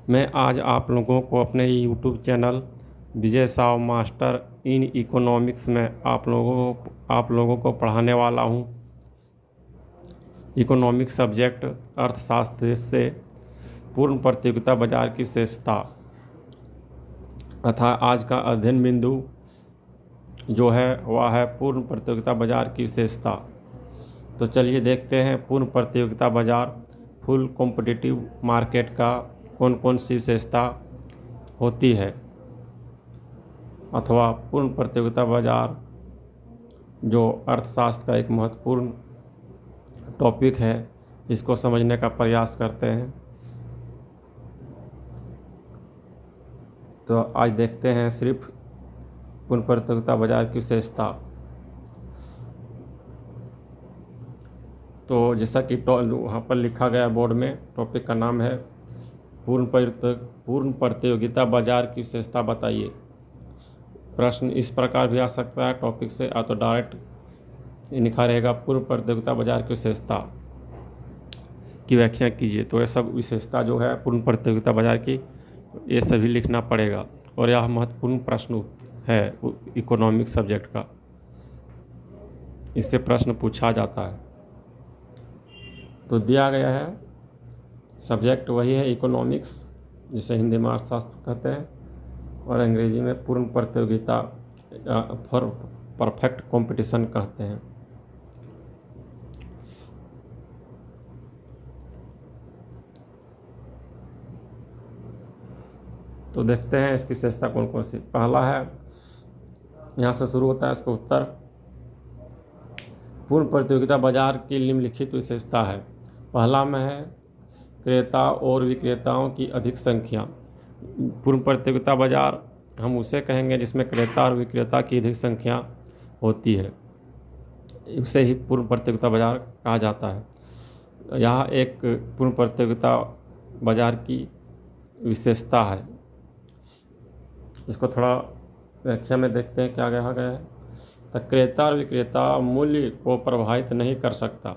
मैं आज आप लोगों को अपने YouTube channel Vijay Sao master in economics में आप लोगों को पढ़ाने वाला हूँ। इकोनॉमिक्स सब्जेक्ट अर्थशास्त्र से पूर्ण प्रतियोगिता बाजार की विशेषता तथा आज का अध्ययन बिंदु जो है वह है पूर्ण प्रतियोगिता बाजार की विशेषता। तो चलिए देखते हैं पूर्ण प्रतियोगिता बाजार फुल कॉम्पिटिटिव मार्केट का कौन कौन सी विशेषता होती है अथवा पूर्ण प्रतियोगिता बाजार जो अर्थशास्त्र का एक महत्वपूर्ण टॉपिक है, इसको समझने का प्रयास करते हैं। तो आज देखते हैं सिर्फ पूर्ण प्रतियोगिता बाजार की विशेषता। तो जैसा कि वहाँ पर लिखा गया बोर्ड में, टॉपिक का नाम है पूर्ण प्रतियोगिता बाजार की विशेषता बताइए। प्रश्न इस प्रकार भी आ सकता है टॉपिक से, या तो डायरेक्ट लिखा रहेगा पूर्ण प्रतियोगिता बाजार की विशेषता की व्याख्या कीजिए। तो ये सब विशेषता जो है पूर्ण प्रतियोगिता बाजार की, ये सभी लिखना पड़ेगा और यह महत्वपूर्ण प्रश्न है इकोनॉमिक्स सब्जेक्ट का, इससे प्रश्न पूछा जाता है। तो दिया गया है सब्जेक्ट वही है इकोनॉमिक्स, जिसे हिंदी में अर्थशास्त्र कहते हैं और अंग्रेजी में पूर्ण प्रतियोगिता फॉर परफेक्ट कंपटीशन कहते हैं। तो देखते हैं इसकी विशेषता कौन कौन सी। पहला है, यहाँ से शुरू होता है इसका उत्तर, पूर्ण प्रतियोगिता बाजार की निम्नलिखित विशेषता है। पहला में है क्रेता और विक्रेताओं की अधिक संख्या। पूर्ण प्रतियोगिता बाजार हम उसे कहेंगे जिसमें क्रेता और विक्रेता की अधिक संख्या होती है, उसे ही पूर्ण प्रतियोगिता बाजार कहा जाता है। यह एक पूर्ण प्रतियोगिता बाजार की विशेषता है। इसको थोड़ा व्याख्या में देखते हैं क्या कहा गया है। तो क्रेता और विक्रेता मूल्य को प्रभावित नहीं कर सकता,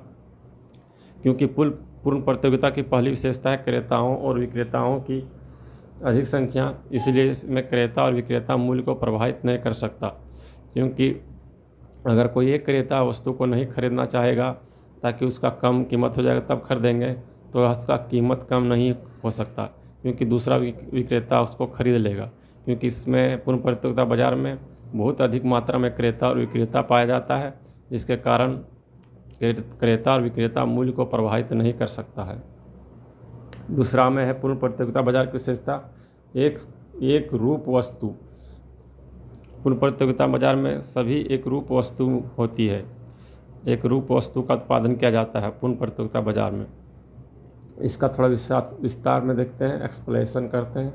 क्योंकि पूर्ण प्रतियोगिता की पहली विशेषता है क्रेताओं और विक्रेताओं की अधिक संख्या, इसलिए इसमें क्रेता और विक्रेता मूल्य को प्रभावित नहीं कर सकता। क्योंकि अगर कोई एक क्रेता वस्तु को नहीं खरीदना चाहेगा ताकि उसका कम कीमत हो जाएगा तब खरीदेंगे, तो उसका कीमत कम नहीं हो सकता, क्योंकि दूसरा विक्रेता उसको खरीद लेगा। क्योंकि इसमें पूर्ण प्रतियोगिता बाजार में बहुत अधिक मात्रा में क्रेता और विक्रेता पाया जाता है, जिसके कारण क्रेता और विक्रेता मूल्य को प्रभावित नहीं कर सकता है। दूसरा में है पूर्ण प्रतियोगिता बाजार की विशेषता एक रूप वस्तु। पूर्ण प्रतियोगिता बाजार में सभी एक रूप वस्तु होती है, एक रूप वस्तु का उत्पादन किया जाता है पूर्ण प्रतियोगिता बाजार में। इसका थोड़ा विस्तार में देखते हैं, एक्सप्लेनेशन करते हैं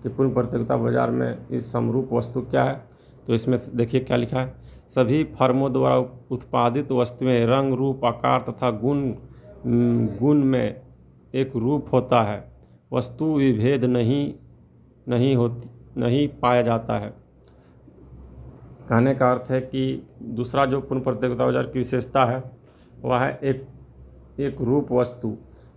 कि पूर्ण प्रतियोगिता बाजार में इस समरूप वस्तु क्या है। तो इसमें देखिए क्या लिखा है, सभी फर्मों द्वारा उत्पादित वस्तुएं रंग, रूप, आकार तथा गुण में एक रूप होता है। वस्तु विभेद नहीं पाया जाता है। कहने का अर्थ है कि दूसरा जो पूर्ण प्रतियोगिता बाजार की विशेषता है वह है एक रूप वस्तु।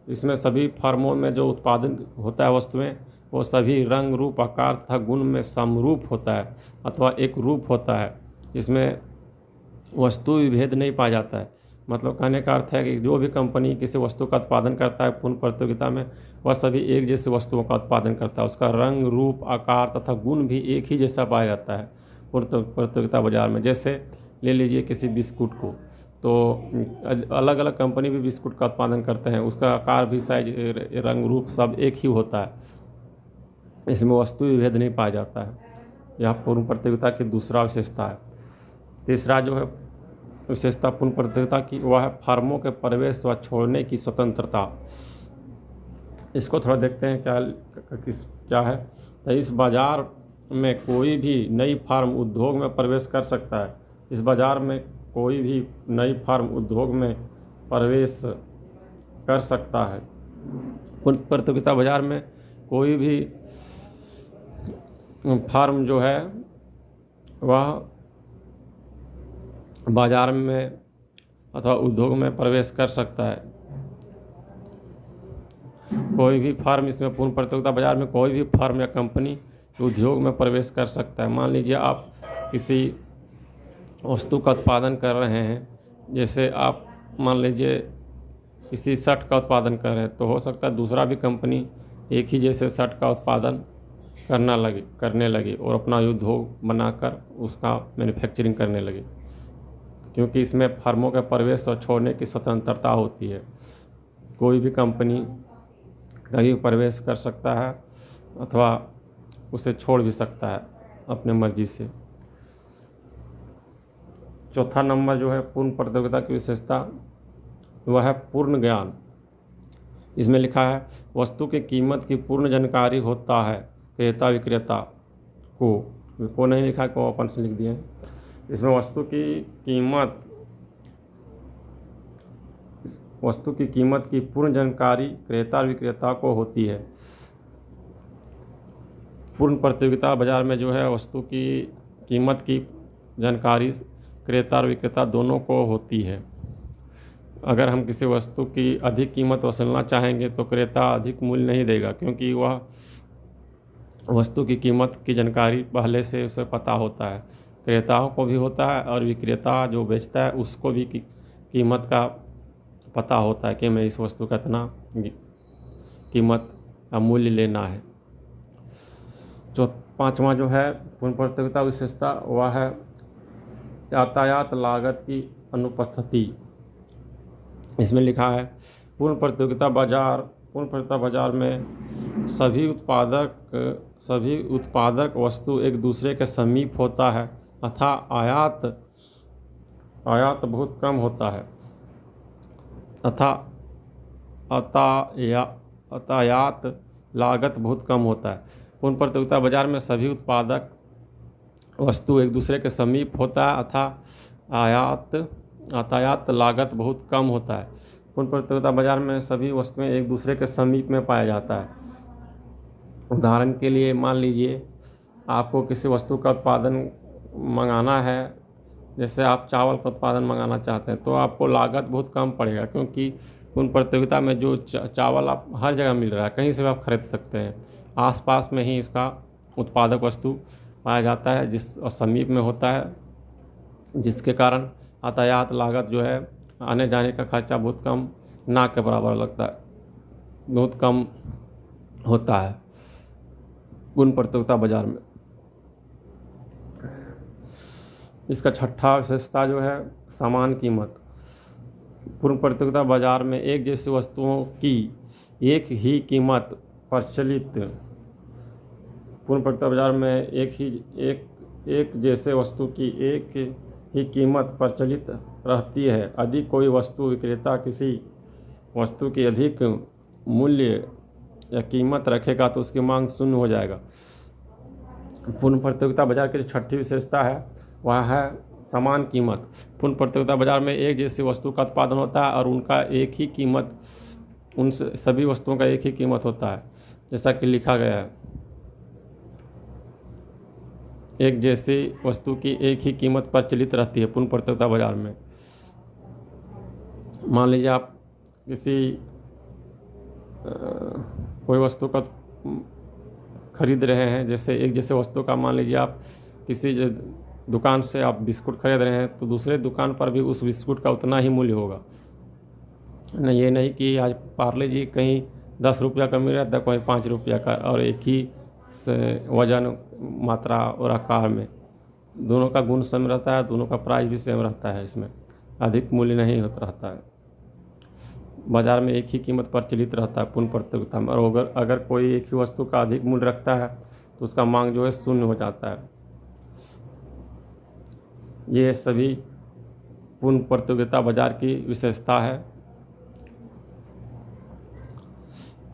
इसमें सभी फर्मों में जो उत्पादन होता है वस्तुएं, वो सभी रंग, रूप, आकार तथा गुण में समरूप होता है अथवा एक रूप होता है। इसमें वस्तु विभेद नहीं पाया जाता है। मतलब कहने का अर्थ है कि जो भी कंपनी किसी वस्तु का उत्पादन करता है पूर्ण प्रतियोगिता में, वह सभी एक जैसे वस्तुओं का उत्पादन करता है। उसका रंग, रूप, आकार तथा गुण भी एक ही जैसा पाया जाता है पूर्ण प्रतियोगिता बाजार में। जैसे ले लीजिए किसी बिस्कुट को, तो अलग अलग कंपनी भी बिस्कुट का उत्पादन करते हैं, उसका आकार भी, साइज, रंग, रूप सब एक ही होता है। इसमें वस्तु विभेद नहीं पाया जाता है। यह पूर्ण प्रतियोगिता की दूसरा विशेषता है। तीसरा जो है विशेषता पूर्ण प्रतियोगिता की, वह है फर्मों के प्रवेश व छोड़ने की स्वतंत्रता। इसको थोड़ा देखते हैं क्या है। तो इस बाजार में कोई भी नई फर्म उद्योग में प्रवेश कर सकता है। इस बाजार में कोई भी नई फर्म उद्योग में प्रवेश कर सकता है। पूर्ण प्रतियोगिता बाजार में कोई भी फर्म जो है वह बाजार में अथवा उद्योग में प्रवेश कर सकता है। कोई भी फर्म इसमें पूर्ण प्रतियोगिता बाजार में कोई भी फर्म या कंपनी उद्योग में प्रवेश कर सकता है। मान लीजिए आप किसी वस्तु का उत्पादन कर रहे हैं, जैसे आप मान लीजिए किसी शर्ट का उत्पादन कर रहे हैं, तो हो सकता है दूसरा भी कंपनी एक ही जैसे शर्ट का उत्पादन करने लगे और अपना उद्योग बनाकर उसका मैन्युफैक्चरिंग करने लगे, क्योंकि इसमें फर्मों के प्रवेश और छोड़ने की स्वतंत्रता होती है। कोई भी कंपनी कहीं प्रवेश कर सकता है अथवा उसे छोड़ भी सकता है अपने मर्जी से। चौथा नंबर जो है पूर्ण प्रतियोगिता की विशेषता, वह है पूर्ण ज्ञान। इसमें लिखा है वस्तु की कीमत की पूर्ण जानकारी होता है क्रेता विक्रेता को नहीं लिखा, को अपन से लिख दिए हैं। इसमें वस्तु की कीमत की पूर्ण जानकारी क्रेता और विक्रेता को होती है। पूर्ण प्रतियोगिता बाजार में जो है वस्तु की कीमत की जानकारी क्रेता और विक्रेता दोनों को होती है। अगर हम किसी वस्तु की अधिक कीमत वसूलना चाहेंगे तो क्रेता अधिक मूल्य नहीं देगा, क्योंकि वह वस्तु की कीमत की जानकारी पहले से उसे पता होता है। क्रेताओं को भी होता है और विक्रेता जो बेचता है उसको भी कीमत का पता होता है कि मैं इस वस्तु का इतना कीमत का मूल्य लेना है। जो पांचवा जो है पूर्ण प्रतियोगिता विशेषता, वह है यातायात लागत की अनुपस्थिति। इसमें लिखा है पूर्ण प्रतियोगिता बाजार में सभी उत्पादक वस्तु एक दूसरे के समीप होता है अथा आयात बहुत कम होता है यातायात लागत बहुत कम होता है। पूर्ण प्रतियोगिता बाजार में सभी उत्पादक वस्तु एक दूसरे के समीप होता है अथा यातायात लागत बहुत कम होता है। पूर्ण प्रतियोगिता बाजार में सभी वस्तुएं एक दूसरे के समीप में पाया जाता है। उदाहरण के लिए मान लीजिए आपको किसी वस्तु का उत्पादन मंगाना है, जैसे आप चावल का उत्पादन मंगाना चाहते हैं तो आपको लागत बहुत कम पड़ेगा, क्योंकि पूर्ण प्रतियोगिता में जो चावल आप हर जगह मिल रहा है, कहीं से भी आप खरीद सकते हैं। आसपास में ही इसका उत्पादक वस्तु पाया जाता है जिस समीप में होता है, जिसके कारण यातायात लागत जो है आने जाने का खर्चा बहुत कम, ना के बराबर लगता है, बहुत कम होता है पूर्ण प्रतियोगिता बाजार में। इसका छठा विशेषता जो है समान कीमत। पूर्ण प्रतियोगिता बाजार में एक जैसी वस्तुओं की एक ही कीमत प्रचलित पूर्ण प्रतियोगिता बाजार में एक जैसे वस्तु की एक ही कीमत प्रचलित रहती है। यदि कोई वस्तु विक्रेता किसी वस्तु की अधिक मूल्य या कीमत रखेगा तो उसकी मांग शून्य हो जाएगा। पूर्ण प्रतियोगिता बाजार की जो छठी विशेषता है वह है समान कीमत। पूर्ण प्रतियोगिता बाजार में एक जैसी वस्तु का उत्पादन होता है और उनका एक ही कीमत, उन सभी वस्तुओं का एक ही कीमत होता है, जैसा कि लिखा गया है। एक जैसी वस्तु की एक ही कीमत प्रचलित रहती है पूर्ण प्रतियोगिता बाजार में। मान लीजिए आप किसी कोई वस्तु का खरीद रहे हैं, जैसे एक जैसे वस्तु का मान लीजिए आप किसी दुकान से आप बिस्कुट खरीद रहे हैं तो दूसरे दुकान पर भी उस बिस्कुट का उतना ही मूल्य होगा। नहीं, ये नहीं कि आज पार्ले जी कहीं 10 रुपया का मिल रहा था, कहीं 5 रुपया का, और एक ही वजन मात्रा और आकार में दोनों का गुण सेम रहता है, दोनों का प्राइस भी सेम रहता है, इसमें अधिक मूल्य नहीं होता रहता है। बाज़ार में एक ही कीमत प्रचलित रहता है पूर्ण प्रतियोगिता में, और अगर कोई एक ही वस्तु का अधिक मूल्य रखता है तो उसका मांग जो है शून्य हो जाता है। ये सभी पूर्ण प्रतियोगिता बाजार की विशेषता है।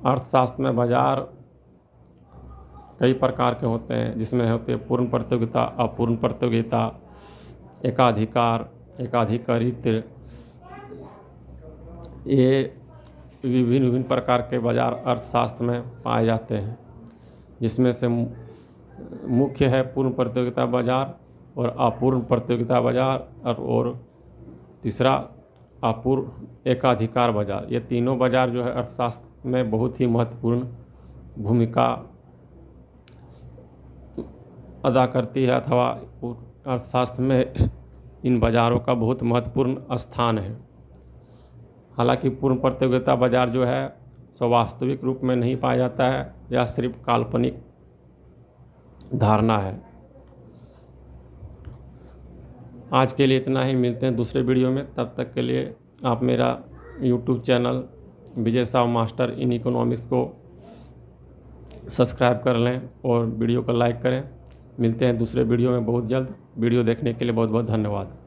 अर्थशास्त्र में बाजार कई प्रकार के होते हैं, जिसमें होते हैं पूर्ण प्रतियोगिता, अपूर्ण प्रतियोगिता, एकाधिकार, एकाधिकारित। ये विभिन्न प्रकार के बाजार अर्थशास्त्र में पाए जाते हैं, जिसमें से मुख्य है पूर्ण प्रतियोगिता बाजार और अपूर्ण प्रतियोगिता बाजार, और तीसरा अपूर्ण एकाधिकार बाजार। ये तीनों बाजार जो है अर्थशास्त्र में बहुत ही महत्वपूर्ण भूमिका अदा करती है, अथवा अर्थशास्त्र में इन बाज़ारों का बहुत महत्वपूर्ण स्थान है। हालांकि पूर्ण प्रतियोगिता बाज़ार जो है सो वास्तविक रूप में नहीं पाया जाता है, यह सिर्फ काल्पनिक धारणा है। आज के लिए इतना ही, मिलते हैं दूसरे वीडियो में। तब तक के लिए आप मेरा YouTube channel Vijay Sao master in economics को सब्सक्राइब कर लें और वीडियो को लाइक करें। मिलते हैं दूसरे वीडियो में बहुत जल्द। वीडियो देखने के लिए बहुत बहुत धन्यवाद।